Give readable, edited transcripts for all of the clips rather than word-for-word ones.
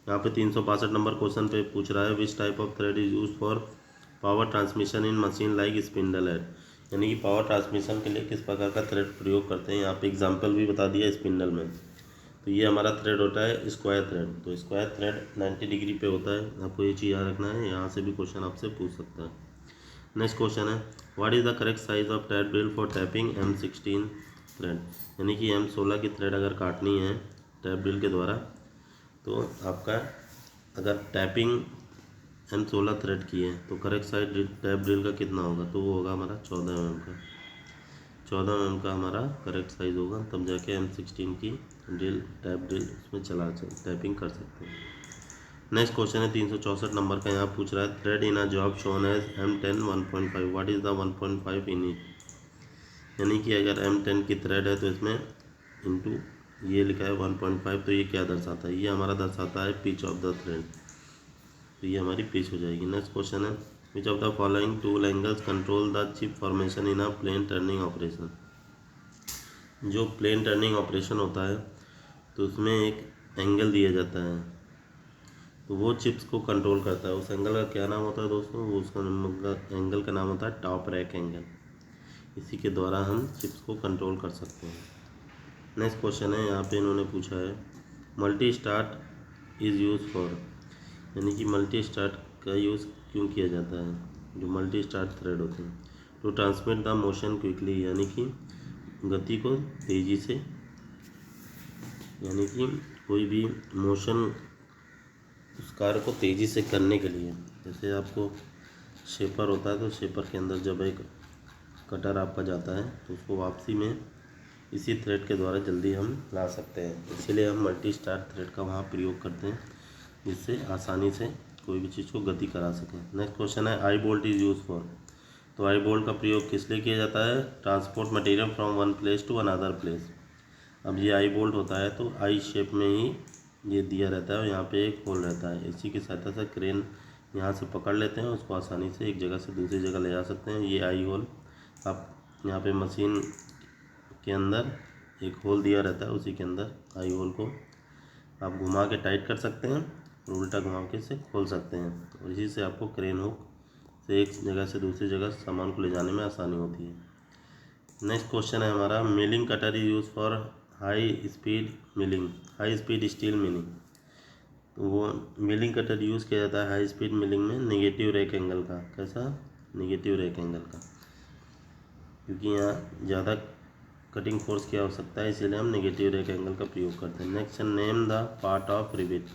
यहाँ पे 362 number question पे पूछ रहा है विच type of thread is use for power transmission in machine like spindle head, यानी कि पावर ट्रांसमिशन के लिए किस प्रकार का थ्रेड प्रयोग करते हैं। यहाँ पे एग्जांपल भी बता दिया स्पिंडल में। तो ये हमारा थ्रेड होता है स्क्वायर थ्रेड। तो स्क्वायर थ्रेड 90 डिग्री पे होता है, आपको ये चीज़ याद रखना है, यहाँ से भी क्वेश्चन आपसे पूछ सकता है। नेक्स्ट क्वेश्चन है what is the correct size of thread drill for tapping M16 thread, यानी कि M16 की थ्रेड अगर काटनी है टैप ड्रिल के द्वारा तो आपका अगर टैपिंग M16 थ्रेड की है तो करेक्ट साइज टैप ड्रिल का कितना होगा, तो वो होगा हमारा 14 mm का। 14 mm का हमारा करेक्ट साइज होगा, तब जाके M16 की ड्रिल टैप ड्रिल उसमें टैपिंग कर सकते हैं। नेक्स्ट क्वेश्चन है 364 नंबर का। यहाँ पूछ रहा है thread in a job shown as M10 1.5 what is the 1.5 in it, यानी कि अगर M10 की थ्रेड है तो इसमें इंटू ये लिखा है 1.5, तो ये क्या दर्शाता है, ये हमारा दर्शाता है पिच ऑफ द थ्रेड, तो ये हमारी पिच हो जाएगी। नेक्स्ट क्वेश्चन है which of the following tool angles control the chip formation in a plain turning operation, जो प्लेन टर्निंग ऑपरेशन होता है तो उसमें एक एंगल दिया जाता है तो वो चिप्स को कंट्रोल करता है। उस एंगल का क्या नाम होता है दोस्तों, वो उसका एंगल का नाम होता है टॉप रैक एंगल। इसी के द्वारा हम चिप्स को कंट्रोल कर सकते हैं। नेक्स्ट क्वेश्चन है यहाँ पे इन्होंने पूछा है multi start is use for, यानी कि मल्टी स्टार्ट का यूज़ क्यों किया जाता है, जो मल्टी स्टार्ट थ्रेड होते हैं to transmit the motion quickly, यानी कि गति को तेज़ी से, यानी कि कोई भी मोशन उस कार्य को तेज़ी से करने के लिए। जैसे आपको शेपर होता है तो शेपर के अंदर जब एक कटर आपका जाता है तो उसको वापसी में इसी थ्रेड के द्वारा जल्दी हम ला सकते हैं, इसीलिए हम मल्टी स्टार्ट थ्रेड का वहाँ प्रयोग करते हैं जिससे आसानी से कोई भी चीज़ को गति करा सकें। नेक्स्ट क्वेश्चन है आई बोल्ट इज़ यूज फॉर, तो आई बोल्ट का प्रयोग किस लिए किया जाता है, transport material from one place to another place. अब ये आई बोल्ट होता है तो आई शेप में ही ये दिया रहता है और यहाँ पे एक होल रहता है, इसी की सहायता से क्रेन यहाँ से पकड़ लेते हैं, उसको आसानी से एक जगह से दूसरी जगह ले जा सकते हैं। ये आई होल आप यहाँ पे मशीन के अंदर एक होल दिया रहता है, उसी के अंदर आई होल को आप घुमा के टाइट कर सकते हैं और उल्टा घुमा के इसे खोल सकते हैं और इसी से आपको क्रेन हुक से एक जगह से दूसरी जगह सामान को ले जाने में आसानी होती है। नेक्स्ट क्वेश्चन है हमारा milling cutter is use for high speed milling, high speed steel milling, तो वो मिलिंग कटर यूज़ किया जाता है हाई स्पीड मिलिंग में नेगेटिव रैक एंगल का। कैसा, नेगेटिव रैक एंगल का, क्योंकि यहाँ ज़्यादा कटिंग फोर्स की आवश्यकता है, इसीलिए हम नेगेटिव रैक एंगल का प्रयोग करते हैं। Next name the part of rivet,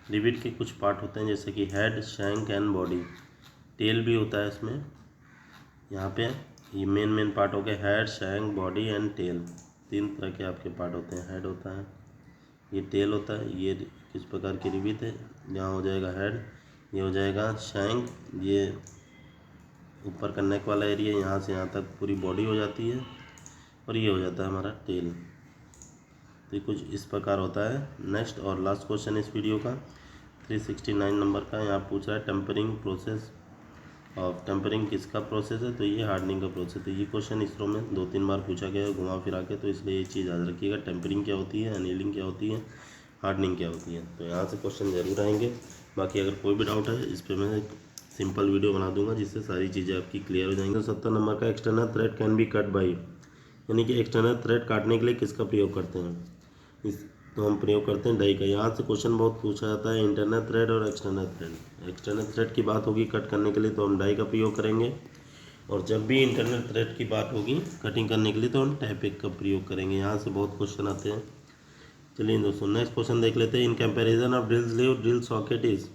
rivet के कुछ पार्ट होते हैं जैसे कि head, shank and body, tail भी होता है इसमें। यहाँ पे ये मेन पार्ट हो गए head, shank, body and tail, तीन तरह के आपके पार्ट होते हैं। हेड होता है, ये टेल होता है, ये किस प्रकार की रिविट है, यहाँ हो जाएगा हेड, ये हो जाएगा शैंक, ये ऊपर का नेक वाला एरिया यहाँ से यहाँ तक पूरी बॉडी हो जाती है और ये हो जाता है हमारा टेल। तो कुछ इस प्रकार होता है। नेक्स्ट और लास्ट क्वेश्चन इस वीडियो का 369 नंबर का, यहाँ पूछ रहा है टेम्परिंग प्रोसेस ऑफ, टेम्परिंग किसका प्रोसेस है, तो ये हार्डनिंग का प्रोसेस। तो ये क्वेश्चन इसरो में 2-3 बार पूछा गया है घुमा फिरा के, तो इसलिए ये चीज़ याद रखिएगा, टेम्परिंग क्या होती है, एनीलिंग क्या होती है, हार्डनिंग क्या होती है। तो यहाँ से क्वेश्चन जरूर आएंगे। बाकी अगर कोई भी डाउट है इस पर मैं एक सिंपल वीडियो बना दूंगा जिससे सारी चीज़ें आपकी क्लियर हो जाएंगी। तो 70 नंबर का external thread can be cut by, यानी कि एक्सटर्नल थ्रेड काटने के लिए किसका प्रयोग करते हैं, इस तो हम प्रयोग करते हैं डाई का। यहाँ से क्वेश्चन बहुत पूछा जाता है इंटरनल थ्रेड और एक्सटर्नल थ्रेड। एक्सटर्नल थ्रेड की बात होगी कट करने के लिए तो हम डाई का प्रयोग करेंगे, और जब भी इंटरनल थ्रेड की बात होगी कटिंग करने के लिए तो हम टैपिक का प्रयोग करेंगे। यहाँ से बहुत क्वेश्चन आते हैं। चलिए दोस्तों नेक्स्ट क्वेश्चन देख लेते हैं। In comparison of drill sleeve drill socket is,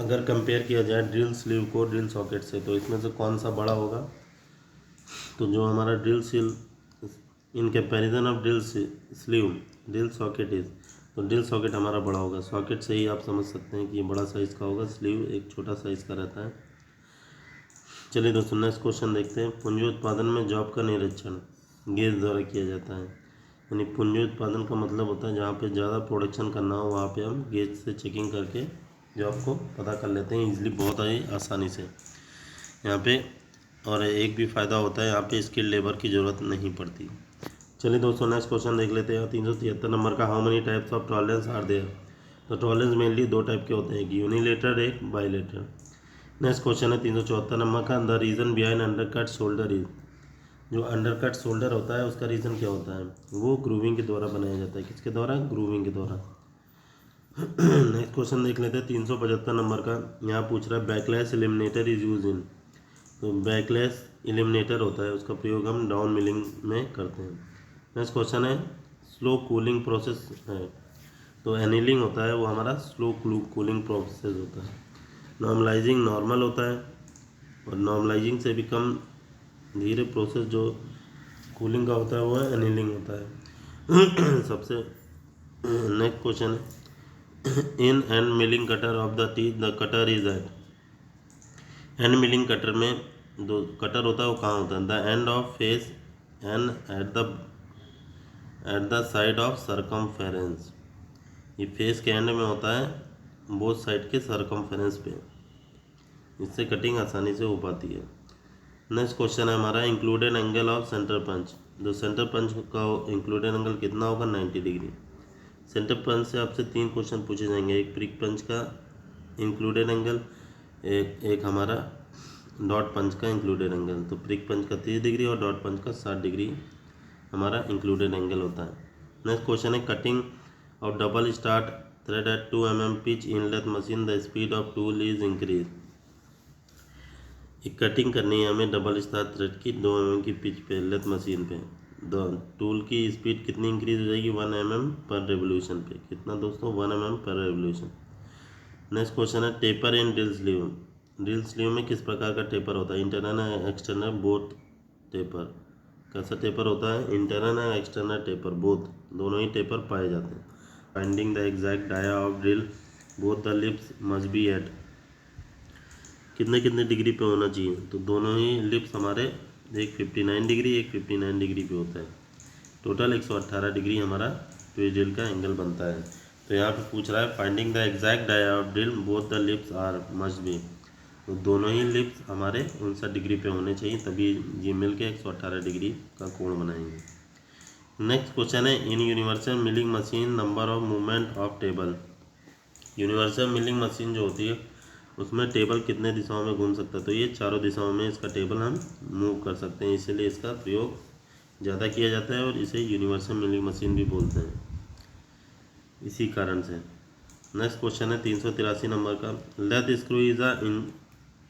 अगर कंपेयर किया जाए ड्रिल स्लीव को ड्रिल सॉकेट से तो इसमें से कौन सा बड़ा होगा, तो जो हमारा drill sleeve in comparison of drill sleeve drill socket is, तो ड्रिल सॉकेट हमारा बड़ा होगा। सॉकेट से ही आप समझ सकते हैं कि ये बड़ा साइज़ का होगा, स्लीव एक छोटा साइज़ का रहता है। चलिए दोस्तों नेक्स्ट क्वेश्चन देखते हैं। पूंजी उत्पादन में जॉब का निरीक्षण गेज द्वारा किया जाता है, यानी पूंजी उत्पादन का मतलब होता है जहाँ पे ज़्यादा प्रोडक्शन करना हो वहाँ पे हम गेज से चेकिंग करके जॉब को पता कर लेते हैं ईजिली, बहुत ही आसानी से यहाँ पे। और एक भी फ़ायदा होता है यहाँ पे स्किल्ड लेबर की ज़रूरत नहीं पड़ती। चलिए दोस्तों नेक्स्ट क्वेश्चन देख लेते हैं। 373 नंबर का how many types of tolerance are there, तो टॉलरेंस मेनली दो टाइप के होते हैं, एक यूनिलेटरल एक बाइलेटरल। नेक्स्ट क्वेश्चन है 374 नंबर का, the reason behind undercut shoulder is. जो अंडरकट शोल्डर होता है उसका रीज़न क्या होता है? वो ग्रूविंग के द्वारा बनाया जाता है। किसके द्वारा? ग्रूविंग के द्वारा। नेक्स्ट क्वेश्चन देख लेते हैं 375 नंबर का। यहाँ पूछ रहा है backlash eliminator is use in. तो बैकलैश एलिमिनेटर होता है, उसका प्रयोग हम डाउन मिलिंग में करते हैं। नेक्स्ट क्वेश्चन है स्लो कूलिंग प्रोसेस है। तो एनीलिंग होता है वो हमारा स्लो कूलिंग प्रोसेस होता है। नॉर्मलाइजिंग नॉर्मल होता है, और नॉर्मलाइजिंग से भी कम धीरे प्रोसेस जो कूलिंग का होता है वो एनीलिंग होता है। सबसे नेक्स्ट क्वेश्चन है in end milling cutter of the teeth the cutter is at. End milling cutter में दो कटर होता है वो कहाँ होता है? The end of face and at the side of circumference. ये फेस के एंड में होता है बोथ साइड के सरकमफेरेंस पे, इससे कटिंग आसानी से हो पाती है। नेक्स्ट क्वेश्चन है हमारा included angle of centre punch. जो सेंटर पंच का इंक्लूडेड एंगल कितना होगा? 90 डिग्री। सेंटर पंच से आपसे 3 क्वेश्चन पूछे जाएंगे, एक प्रिक पंच का इंक्लूडेड एंगल, एक हमारा डॉट पंच का इंक्लूडेड एंगल। तो प्रिक पंच का 30 डिग्री और डॉट पंच का 60 डिग्री हमारा इंक्लूडेड एंगल होता है। नेक्स्ट क्वेश्चन है cutting of double start thread at 2 mm pitch in lathe machine the speed of tool is increase. एक कटिंग करनी है हमें डबल स्टार थ्रेड की 2 mm की पिच पे लेथ मशीन पे। टूल की स्पीड कितनी इंक्रीज हो जाएगी? 1 mm पर रेवोल्यूशन पे। कितना दोस्तों? 1 mm पर रेवोल्यूशन। नेक्स्ट क्वेश्चन है टेपर इन ड्रिल स्लीव। ड्रिल स्लीव में किस प्रकार का टेपर होता है? Internal external both taper. कैसा टेपर होता है? इंटरनल और एक्सटर्नल टेपर बोथ, दोनों ही टेपर पाए जाते हैं। Finding the exact dia of drill both the lips must be at. कितने कितने डिग्री पे होना चाहिए? तो दोनों ही लिप्स हमारे एक 59 डिग्री एक 59 डिग्री पे होता है। टोटल 118 डिग्री हमारा ट्विस्ट ड्रिल का एंगल बनता है। तो यहाँ पे पूछ रहा है finding the exact dia of drill both the lips are must be. तो दोनों ही लिप्स हमारे 59 डिग्री पे होने चाहिए, तभी ये मिल के 118 डिग्री का कोण बनाएंगे। नेक्स्ट क्वेश्चन है in universal milling machine number of movement of table. Universal milling machine जो होती है उसमें टेबल कितने दिशाओं में घूम सकता है? तो ये चारों दिशाओं में इसका टेबल हम मूव कर सकते हैं, इसीलिए इसका प्रयोग ज़्यादा किया जाता है और इसे यूनिवर्सल मिलिंग मशीन भी बोलते हैं इसी कारण से। नेक्स्ट क्वेश्चन है 383 नंबर का। Lathe screw is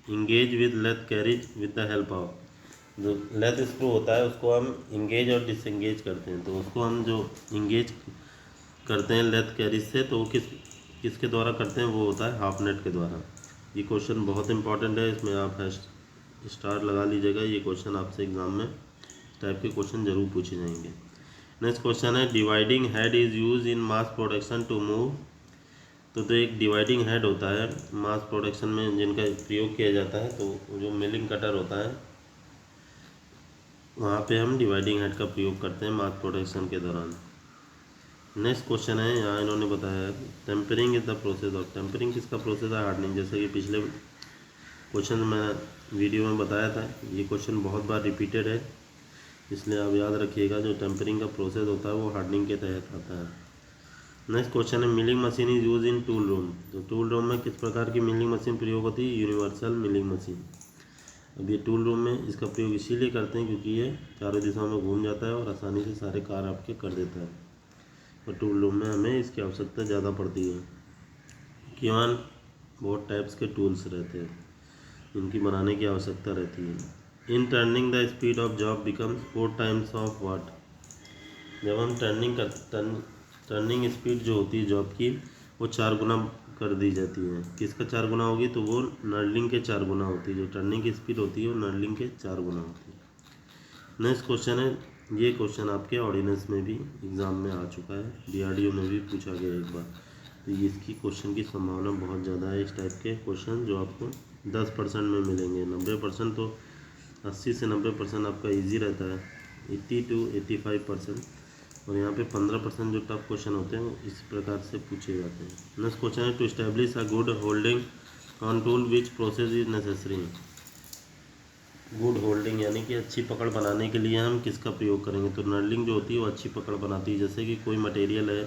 engage with lathe carriage with the help of. जो लेथ स्क्रू होता है उसको हम इंगेज और डिसएंगेज करते हैं। तो उसको हम जो इंगेज करते हैं लेथ कैरिज से, तो वो किसके द्वारा करते हैं? वो होता है हाफ नेट के द्वारा। ये क्वेश्चन बहुत इंपॉर्टेंट है, इसमें आप स्टार लगा लीजिएगा। ये क्वेश्चन आपसे एग्जाम में टाइप के क्वेश्चन जरूर पूछे जाएंगे। नेक्स्ट क्वेश्चन है dividing head is use in mass production to move. तो एक डिवाइडिंग हेड होता है मास प्रोडक्शन में जिनका प्रयोग किया जाता है। तो जो मिलिंग कटर होता है वहाँ पे हम डिवाइडिंग हेड का प्रयोग करते हैं मास प्रोडक्शन के दौरान। नेक्स्ट क्वेश्चन है यहाँ इन्होंने बताया है tempering is the process of. Tempering किसका प्रोसेस है? हार्डनिंग। जैसे कि पिछले क्वेश्चन में वीडियो में बताया था, ये क्वेश्चन बहुत बार रिपीटेड है, इसलिए आप याद रखिएगा। जो टेम्परिंग का प्रोसेस होता है वो हार्डनिंग के तहत आता है। नेक्स्ट क्वेश्चन है milling machine is use in tool room. तो टूल रूम में किस प्रकार की मिलिंग मशीन प्रयोग होती है? Universal milling machine. अब ये टूल रूम में इसका प्रयोग इसीलिए करते हैं क्योंकि ये चारों दिशाओं में घूम जाता है और आसानी से सारे कार्य आपके कर देता है, और टूल रूम में हमें इसकी आवश्यकता ज़्यादा पड़ती है। केवल बहुत टाइप्स के टूल्स रहते हैं, इनकी बनाने की आवश्यकता रहती है। इन turning the speed of job becomes 4 times of what. जब हम टर्निंग स्पीड जो होती है जॉब की वो 4 गुना कर दी जाती है। किसका 4 गुना होगी? तो वो नर्लिंग के 4 गुना होती है। जो टर्निंग की स्पीड होती है वो नर्लिंग के 4 गुना होती है। नेक्स्ट क्वेश्चन है, ये क्वेश्चन आपके ऑर्डिनेंस में भी एग्ज़ाम में आ चुका है, DRDO में भी पूछा गया एक बार। तो इसकी क्वेश्चन की संभावना बहुत ज़्यादा है। इस टाइप के क्वेश्चन जो आपको 10% में मिलेंगे। 90% तो 80 से 90% आपका इजी रहता है, 80 to 85%। और यहाँ पे 15% जो टफ क्वेश्चन होते हैं वो इस प्रकार से पूछे जाते हैं। नेक्स्ट क्वेश्चन है to establish a good holding on tool which process is necessary. Good holding यानी कि अच्छी पकड़ बनाने के लिए हम किसका प्रयोग करेंगे? तो नर्लिंग जो होती है वो अच्छी पकड़ बनाती है। जैसे कि कोई मटेरियल है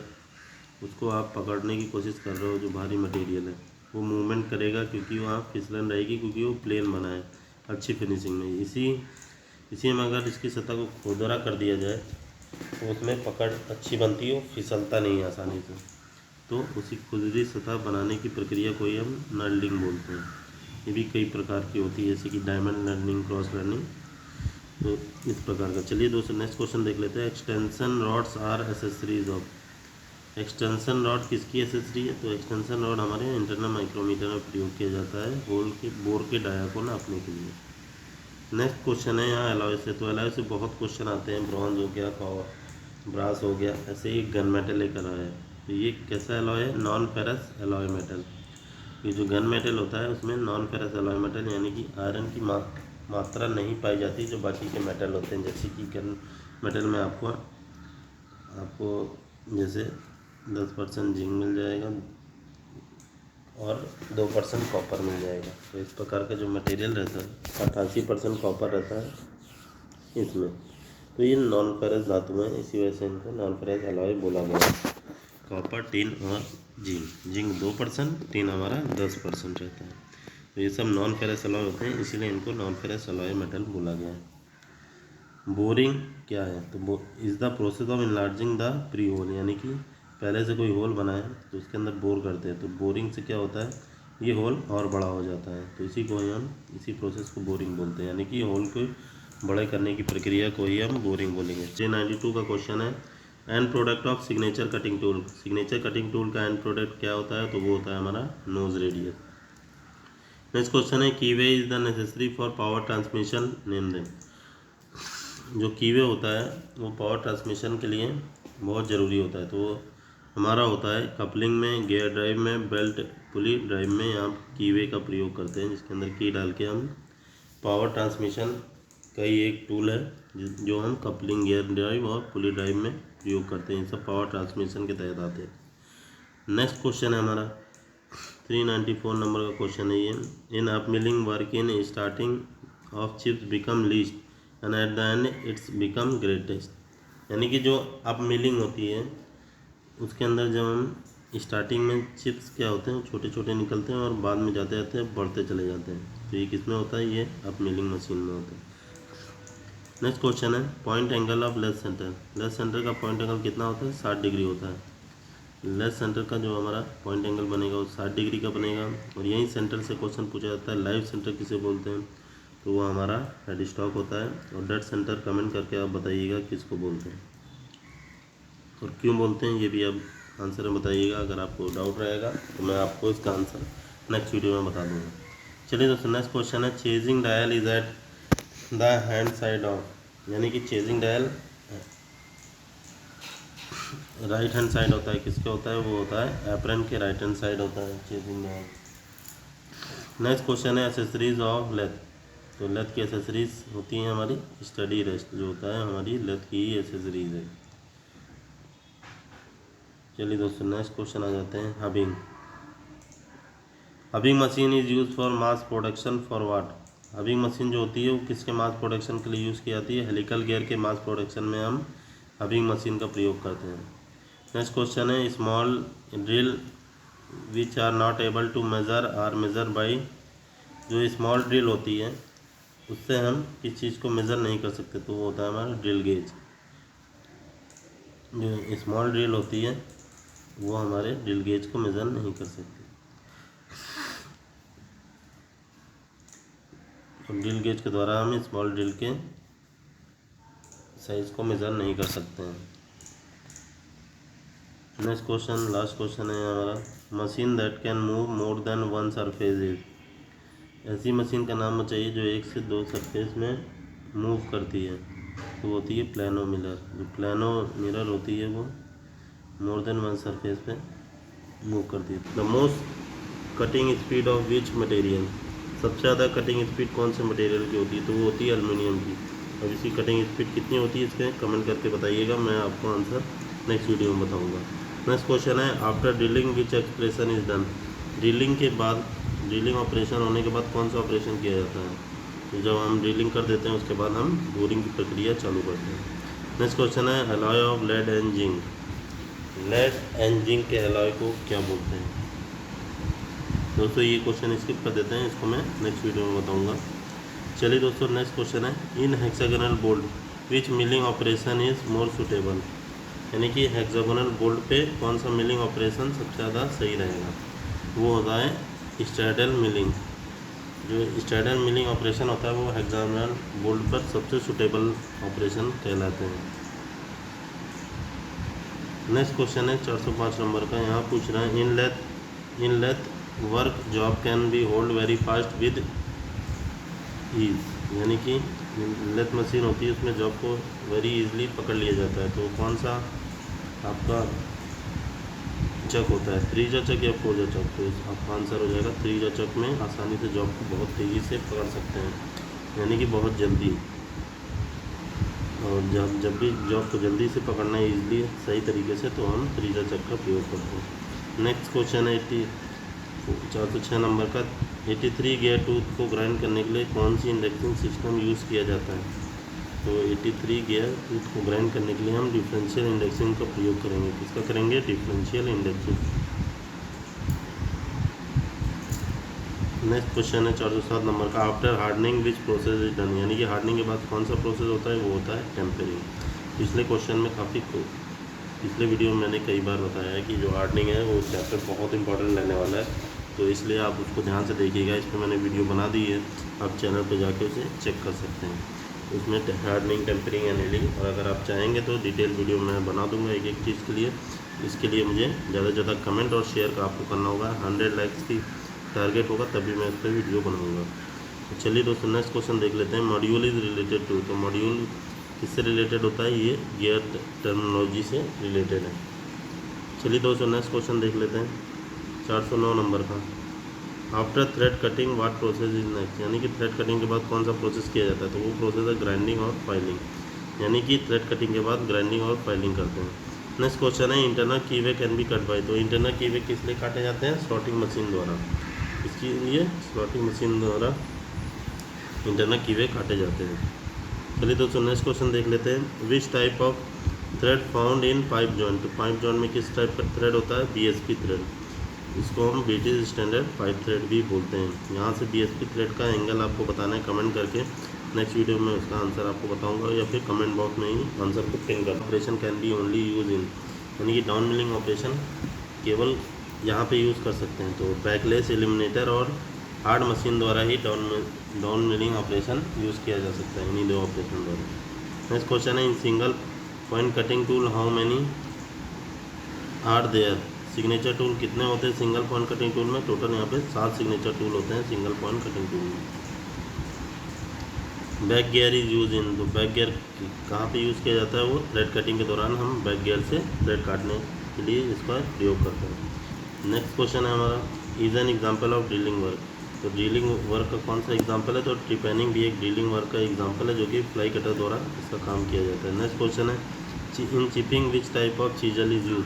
उसको आप पकड़ने की कोशिश कर रहे हो, जो भारी मटेरियल है वो मूवमेंट करेगा, क्योंकि वहाँ फिसलन रहेगी, क्योंकि वो प्लेन बना है अच्छी फिनिशिंग में। इसी में अगर इसकी सतह को खुरदरा कर दिया जाए तो उसमें पकड़ अच्छी बनती है, फिसलता नहीं है आसानी से। तो उसी खुरदरी सतह बनाने की प्रक्रिया को ही हम नर्लिंग बोलते हैं। ये भी कई प्रकार की होती है, जैसे कि डायमंड लर्निंग, क्रॉस लर्निंग, तो इस प्रकार का। चलिए दोस्तों नेक्स्ट क्वेश्चन देख लेते हैं। Extension rods are accessories of. Extension rod किसकी एसेसरी है? तो एक्सटेंशन रॉड हमारे इंटरनल माइक्रोमीटर में प्रयोग किया जाता है होल के बोर के डाया को नापने के लिए। नेक्स्ट क्वेश्चन है यहाँ एलॉय से। तो एलॉय से बहुत क्वेश्चन आते हैं, ब्रॉन्ज हो गया, ब्रास हो गया, ऐसे ही गन मेटल एक एलॉय है। तो ये कैसा एलॉय है? Non ferrous alloy metal. ये जो गन मेटल होता है उसमें नॉन फेरस एलॉय मेटल यानी कि आयरन की मात्रा नहीं पाई जाती जो बाकी के मेटल होते हैं। जैसे कि गन मेटल में आपको जैसे 10% जिंक मिल जाएगा और 2% कॉपर मिल जाएगा। तो इस प्रकार का जो मटेरियल रहता है 88% कॉपर रहता है इसमें। तो ये नॉन फेरस धातु है, इसी वजह से इनको नॉन फेरस एलॉय बोला गया। कॉपर, टिन और जिंक 2%, टिन हमारा 10% रहता है। तो ये सब नॉन फेरस एलॉय होते हैं, इसीलिए इनको नॉन फेरस एलॉय मेटल बोला गया है। बोरिंग क्या है? तो is the process of enlarging the pre hole, यानी कि पहले से कोई होल बना है तो उसके अंदर बोर करते हैं। तो बोरिंग से क्या होता है, ये होल और बड़ा हो जाता है। तो इसी प्रोसेस को बोरिंग बोलते हैं, यानी कि होल को बड़े करने की प्रक्रिया को ही हम बोरिंग बोलेंगे। 92 का क्वेश्चन है and product of signature cutting tool. Signature cutting tool का एंड प्रोडक्ट क्या होता है? तो वो होता है हमारा नोज रेडियस। नेक्स्ट क्वेश्चन है keyway is the necessary for power transmission, name them. जो कीवे होता है वो पावर ट्रांसमिशन के लिए बहुत ज़रूरी होता है। तो हमारा होता है कपलिंग में, गियर ड्राइव में, बेल्ट पुली ड्राइव में यहाँ कीवे का प्रयोग करते हैं, जिसके अंदर की डाल के हम पावर ट्रांसमिशन का ही एक टूल है जो हम कपलिंग, गियर ड्राइव और पुली ड्राइव में प्रयोग करते हैं। ये सब पावर ट्रांसमिशन के तहत आते हैं। नेक्स्ट क्वेश्चन है हमारा 394 नंबर का क्वेश्चन है ये। In up milling work in starting of chips become least and at the end it's become greatest. यानी कि जो अप मिलिंग होती है उसके अंदर जब हम स्टार्टिंग में चिप्स क्या होते हैं छोटे छोटे निकलते हैं और बाद में जाते जाते बढ़ते चले जाते हैं। तो ये किस में होता है? ये अप मिलिंग मशीन में होता है। नेक्स्ट क्वेश्चन है point angle of less centre. Less centre का पॉइंट एंगल कितना होता है? 60 डिग्री होता है। लेस सेंटर का जो हमारा पॉइंट एंगल बनेगा वो 60 डिग्री का बनेगा। और यहीं सेंटर से क्वेश्चन पूछा जाता है लाइव सेंटर किसे बोलते हैं? तो वो हमारा हेड स्टॉक होता है। और डेड सेंटर कमेंट करके आप बताइएगा किसको बोलते हैं और क्यों बोलते हैं, ये भी आप आंसर में बताइएगा। अगर आपको डाउट रहेगा तो मैं आपको इसका आंसर नेक्स्ट वीडियो में बता दूँगा। चलिए दोस्तों नेक्स्ट क्वेश्चन है chasing dial is at the hand side of, यानी कि chasing dial right hand side होता है। किसके होता है? वो होता है एप्रन के राइट हैंड साइड होता है चेजिंग डायल। नेक्स्ट क्वेश्चन है एसेसरीज ऑफ लेथ। तो लेथ की एसेसरीज होती हैं हमारी स्टडी रेस्ट, जो होता है हमारी लेथ की ही एसेसरीज है। चलिए दोस्तों नेक्स्ट क्वेश्चन आ जाते हैं hobbing. Hobbing machine is use for mass production for what? Hobbing machine जो होती है वो किसके मास प्रोडक्शन के लिए यूज़ की जाती है? हेलिकल गियर के मास प्रोडक्शन में हम हबिंग मशीन का प्रयोग करते हैं। नेक्स्ट क्वेश्चन है small drill which are not able to measure are measure by. जो स्मॉल ड्रिल होती है उससे हम किस चीज़ को मेज़र नहीं कर सकते, तो वो होता है हमारा ड्रिल गेज। जो स्मॉल ड्रिल होती है वो हमारे ड्रिल गेज को मेज़र नहीं कर सकते। और ड्रिल गेज के द्वारा हम स्मॉल ड्रिल के साइज़ को मेज़र नहीं कर सकते हैं। नेक्स्ट क्वेश्चन लास्ट क्वेश्चन है हमारा machine that can move more than one surface is. ऐसी मशीन का नाम बताइए जो 1 से 2 सरफेस में मूव करती है। तो होती है प्लानो मिरर। जो प्लानो मिरर होती है वो मोर देन वन सरफेस पे मूव करती है। The most cutting speed of which material. सबसे ज़्यादा कटिंग स्पीड कौन से मटेरियल की होती है? तो वो होती है एल्युमिनियम की। अब इसकी कटिंग स्पीड कितनी होती है इसके कमेंट करके बताइएगा, मैं आपको आंसर नेक्स्ट वीडियो में बताऊँगा। नेक्स्ट क्वेश्चन है after drilling which expression is done. Drilling के बाद, ड्रिलिंग ऑपरेशन होने के बाद कौन सा ऑपरेशन किया जाता है? तो जब हम ड्रिलिंग कर देते हैं उसके बाद हम बोरिंग की प्रक्रिया चालू करते हैं। नेक्स्ट क्वेश्चन है alloy of lead and zinc. Lead and zinc के एलॉय को क्या बोलते हैं? दोस्तों ये क्वेश्चन स्किप कर देते हैं, इसको मैं नेक्स्ट वीडियो में बताऊंगा। चलिए दोस्तों नेक्स्ट क्वेश्चन है, in hexagonal bolt which milling operation is more suitable, यानी कि हेक्सागोनल बोल्ट पे कौन सा मिलिंग ऑपरेशन सबसे ज़्यादा सही रहेगा? वो होता है स्ट्रैडल मिलिंग। जो स्ट्रैडल मिलिंग ऑपरेशन होता है वो हेक्सागोनल बोल्ट पर सबसे सुटेबल ऑपरेशन कहलाते हैं। नेक्स्ट क्वेश्चन है 405 नंबर का, यहाँ पूछ रहा है in lathe work job can be hold very fast with ease, यानी कि लेथ मशीन होती है उसमें जॉब को वेरी इजीली पकड़ लिया जाता है। तो कौन सा आपका चक होता है, त्रिज्या चक या फोर्जा चक? तो आपका आंसर हो जाएगा त्रिज्या चक में आसानी से जॉब को बहुत तेज़ी से पकड़ सकते हैं, यानी कि बहुत जल्दी। और जब भी जॉब को जल्दी से पकड़ना है ईजिली सही तरीके से, तो हम त्रिज्या चक का प्रयोग करते हैं। नेक्स्ट क्वेश्चन है 406 नंबर का, 83 गियर टूथ को ग्राइंड करने के लिए कौन सी इंडेक्सिंग सिस्टम यूज़ किया जाता है? तो 83 गियर टूथ को ग्राइंड करने के लिए हम डिफरेंशियल इंडेक्सिंग का प्रयोग करेंगे। किसका करेंगे? Differential indexing. नेक्स्ट क्वेश्चन है 407 नंबर का, after hardening which process is done, यानी कि हार्डनिंग के बाद कौन सा प्रोसेस होता है? वो होता है टेम्परिंग। पिछले क्वेश्चन में पिछले वीडियो में मैंने कई बार बताया है कि जो हार्डनिंग है वो चैप्टर बहुत इंपॉर्टेंट रहने वाला है, तो इसलिए आप उसको ध्यान से देखिएगा। इस पर मैंने वीडियो बना दी है, आप चैनल पर जाके उसे चेक कर सकते हैं। उसमें हार्डनिंग, टेम्परिंग, एनीलिंग, और अगर आप चाहेंगे तो डिटेल वीडियो मैं बना दूंगा एक एक चीज़ के लिए। इसके लिए मुझे ज़्यादा से ज़्यादा कमेंट और शेयर का आपको करना होगा। 100 लाइक्स की टारगेट होगा तभी मैं इस पर वीडियो बनाऊँगा। तो चलिए दोस्तों नेक्स्ट क्वेश्चन देख लेते हैं, मॉड्यूल इज़ रिलेटेड टू। तो मॉड्यूल किससे रिलेटेड होता है? ये गियर टर्मिनोलॉजी से रिलेटेड है। चलिए दोस्तों नेक्स्ट क्वेश्चन देख लेते हैं 409 नंबर का, after thread cutting what process is next, यानी कि थ्रेड कटिंग के बाद कौन सा प्रोसेस किया जाता है? तो वो प्रोसेस है ग्राइंडिंग और फाइलिंग, यानी कि थ्रेड कटिंग के बाद ग्राइंडिंग और फाइलिंग करते हैं। नेक्स्ट क्वेश्चन है, internal कीवे can be cut by. तो इंटरनल कीवे किस लिए काटे जाते हैं? सॉर्टिंग मशीन द्वारा। इसके लिए सॉर्टिंग मशीन द्वारा इंटरनल कीवे काटे जाते हैं। चलिए दोस्तों नेक्स्ट क्वेश्चन देख लेते हैं, विच type of thread found in pipe joint. तो पाइप जॉइंट में किस टाइप का थ्रेड होता है? BSP thread. इसको हम ब्रिटिश स्टैंडर्ड पाइप थ्रेड भी बोलते हैं। यहाँ से BSP थ्रेड का एंगल आपको बताना है कमेंट करके, नेक्स्ट वीडियो में उसका आंसर आपको बताऊंगा, या फिर कमेंट बॉक्स में ही आंसर को पिन कर। Operation can be only use in, यानी कि डाउन मिलिंग ऑपरेशन केवल यहाँ पे यूज़ कर सकते हैं। तो बैकलेस एलिमिनेटर और हार्ड मशीन द्वारा ही डाउन मिलिंग ऑपरेशन यूज़ किया जा सकता है, इन्हीं दो ऑपरेशन द्वारा। नेक्स्ट क्वेश्चन है, in single point cutting tool how many are there. Signature tool कितने होते हैं सिंगल पॉइंट कटिंग टूल में? टोटल यहाँ पे 7 सिग्नेचर टूल होते हैं सिंगल पॉइंट कटिंग टूल में। Back gear is use in, तो बैक गियर कहाँ पे यूज़ किया जाता है? वो थ्रेड कटिंग के दौरान हम बैक गियर से थ्रेड काटने के लिए इसका प्रयोग करते हैं। नेक्स्ट क्वेश्चन है हमारा, is an example of drilling work. तो ड्रिलिंग वर्क का कौन सा एग्जाम्पल है? तो ट्रिपैनिंग भी एक ड्रिलिंग वर्क का एग्जाम्पल है, जो कि फ्लाई कटर द्वारा इसका काम किया जाता है। नेक्स्ट क्वेश्चन है, in chipping which type of chisel is use,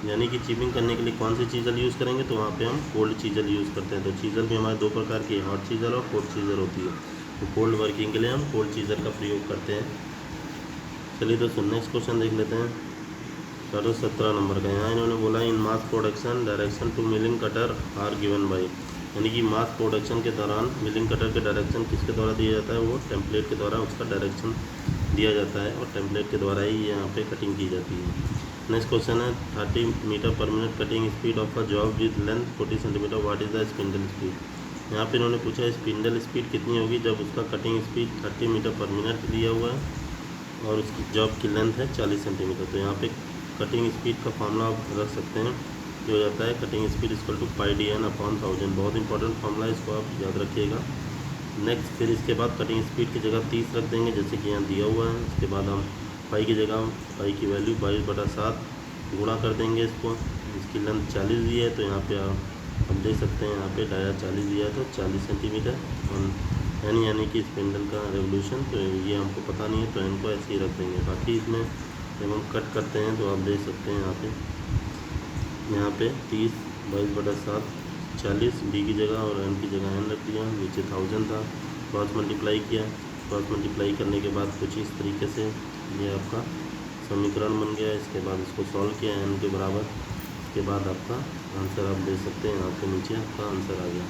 यानी कि चिपिंग करने के लिए कौन सी चीजल यूज़ करेंगे? तो वहाँ पे हम कोल्ड चीजल यूज़ करते हैं। तो चीजल भी हमारे दो प्रकार की, हॉट चीजल और कोल्ड चीजल होती है। तो कोल्ड वर्किंग के लिए हम कोल्ड चीजल का प्रयोग करते हैं। चलिए दोस्तों नेक्स्ट क्वेश्चन देख लेते हैं 17 नंबर का। यहाँ इन्होंने बोला, in mass production direction to milling cutter are given by, यानी कि मास प्रोडक्शन के दौरान मिलिंग कटर के डायरेक्शन किसके द्वारा दिया जाता है? वो टेम्पलेट के द्वारा उसका डायरेक्शन दिया जाता है, और टेम्पलेट के द्वारा ही यहाँ पे कटिंग की जाती है। नेक्स्ट क्वेश्चन है, 30 metre per minute cutting speed of a job with length 40 centimetre, what is the spindle speed. यहाँ पे इन्होंने पूछा है स्पिंडल स्पीड कितनी होगी जब उसका cutting speed 30 metre per minute दिया हुआ है और उसकी जॉब की लेंथ है 40 सेंटीमीटर। तो यहाँ पे कटिंग स्पीड का फॉर्मूला आप रख सकते हैं, जो हो जाता है cutting speed equal to πdn/1000। बहुत इंपॉर्टेंट फॉर्मूला है, इसको आप याद रखिएगा। नेक्स्ट फिर इसके बाद कटिंग स्पीड की जगह 30 रख देंगे, जैसे कि यहाँ दिया हुआ है। इसके बाद हम पाई की जगह पाई की वैल्यू 22/7 गुणा कर देंगे इसको। इसकी लेंथ 40 दी है, तो यहाँ पे आप देख सकते हैं, यहाँ पे डाया 40 दिया है तो 40 सेंटीमीटर। और यानी कि स्पिंडल का रेवोल्यूशन, तो ये हमको पता नहीं है, तो इनको ऐसे ही रख देंगे। बाकी इसमें जब हम कट करते हैं तो आप देख सकते हैं यहाँ पे 30 22/7 40 डी की जगह और एन की जगह एन रख दिया, नीचे 1000 था, क्रॉस मल्टीप्लाई किया। क्रॉस मल्टीप्लाई करने के बाद कुछ इस तरीके से ये आपका समीकरण बन गया। इसके बाद इसको सॉल्व किया n के बराबर, इसके बाद आपका आंसर आप दे सकते हैं। यहाँ पे नीचे आपका आंसर आ गया।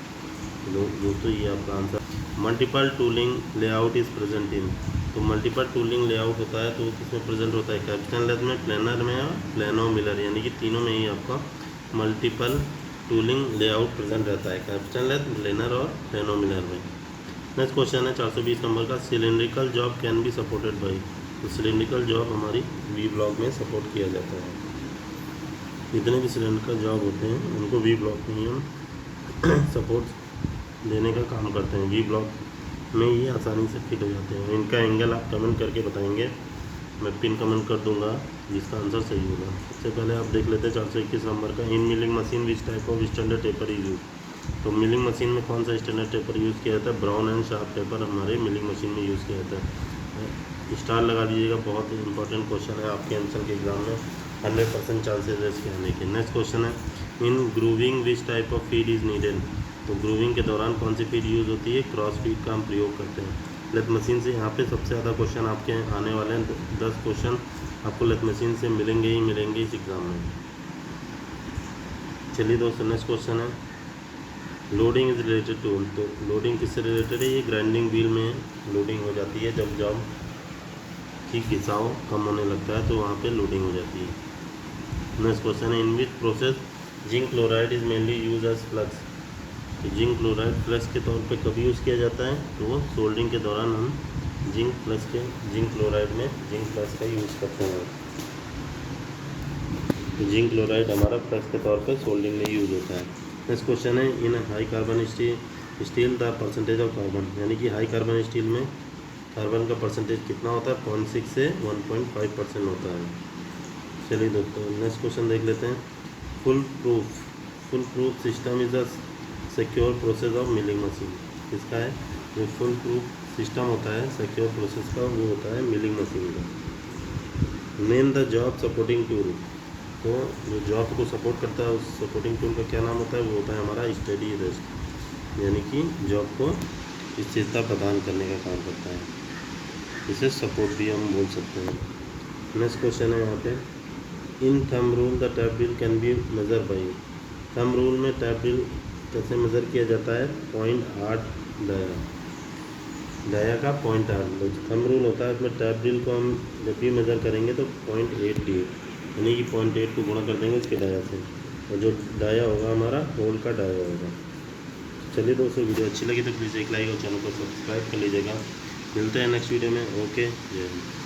दोस्तों ये आपका answer. Multiple tooling layout is present in, तो मल्टीपल टूलिंग लेआउट होता है तो वो किसमें प्रेजेंट होता है? कैप्स्टन लेथ में, प्लानर में और प्लानो मिलर, यानी कि तीनों में ही आपका मल्टीपल टूलिंग लेआउट प्रेजेंट रहता है, कैप्स्टन लेथ, प्लानर और प्लानो मिलर में। नेक्स्ट क्वेश्चन है 420 नंबर का, cylindrical job can be supported by, तो सिलिंड्रिकल जॉब हमारी वी ब्लॉक में सपोर्ट किया जाता है। जितने भी सिलिंड्रिकल जॉब होते हैं उनको वी ब्लॉक में ही हम सपोर्ट देने का काम करते हैं। वी ब्लॉक में ये आसानी से फिट हो जाते हैं। इनका एंगल आप कमेंट करके बताएंगे, मैं पिन कमेंट कर दूंगा जिसका आंसर सही होगा। सबसे पहले आप देख लेते हैं 421 नंबर का, in milling machine which type of standard taper is use, तो मिलिंग मशीन में कौन सा स्टैंडर्ड टेपर यूज़ किया जाता है? ब्राउन एंड शार्प पेपर हमारे मिलिंग मशीन में यूज़ किया जाता है। स्टार लगा दीजिएगा, बहुत इंपॉर्टेंट क्वेश्चन है आपके आंसर के एग्जाम में, 100% चांसेस है इसके आने के। नेक्स्ट क्वेश्चन है, in grooving which type of feed is needed, तो ग्रूविंग के दौरान कौन सी फीड यूज़ होती है? क्रॉस फीड का हम प्रयोग करते हैं लेथ मशीन से। यहाँ पे सबसे ज़्यादा क्वेश्चन आपके आने वाले हैं, 10 क्वेश्चन आपको लेथ मशीन से मिलेंगे ही मिलेंगे इस एग्ज़ाम में। चलिए दोस्तों नेक्स्ट क्वेश्चन है, लोडिंग इज़ रिलेटेड टू, तो लोडिंग किससे रिलेटेड है? ये ग्राइंडिंग व्हील में लोडिंग हो जाती है, जब जॉब की घिसाव कम होने लगता है तो वहाँ पे लोडिंग हो जाती है। नेक्स्ट क्वेश्चन है, in which process zinc chloride is mainly use as flux, तो जिंक क्लोराइड फ्लक्स के तौर पे कभी यूज़ किया जाता है? तो वो सोल्डिंग के दौरान हम जिंक क्लोराइड में जिंक फ्लक्स का यूज़ करते हैं। तो जिंक क्लोराइड हमारा फ्लक्स के तौर पे सोल्डिंग में यूज़ होता है। नेक्स्ट क्वेश्चन है, इन high carbon steel the percentage of carbon, यानी कि हाई कार्बन स्टील में कार्बन का परसेंटेज कितना होता है? 0.6 से 1.5% होता है। चलिए दोस्तों नेक्स्ट क्वेश्चन देख लेते हैं, full proof system is the secure process of milling machine, किसका है? जो फुल प्रूफ सिस्टम होता है सिक्योर प्रोसेस का, वो होता है मिलिंग मशीन का। Name the job supporting tool, तो जो जॉब को सपोर्ट करता है उस सपोर्टिंग टूल का क्या नाम होता है? वो होता है हमारा स्टेडी रेस्ट, यानी कि जॉब को स्थिरता प्रदान करने का काम करता है, इसे सपोर्ट भी हम बोल सकते हैं। नेक्स्ट क्वेश्चन है यहाँ पे, in thumb rule the tap drill can be measure by, thumb rule में टैप ड्रिल कैसे मेज़र किया जाता है? 0.8 डाया का 0.8 थंब रूल होता है, उसमें टैप ड्रिल को हम जब भी मेज़र करेंगे तो 0.8 यानी कि 0.8 को गुणा कर देंगे उसके डाया से, और जो डाया होगा हमारा होल का डाया होगा। चलिए दोस्तों वीडियो अच्छी लगी तो प्लीज़ एक लाइक और चैनल को सब्सक्राइब कर लीजिएगा। मिलते हैं नेक्स्ट वीडियो में। ओके, जय हिंद।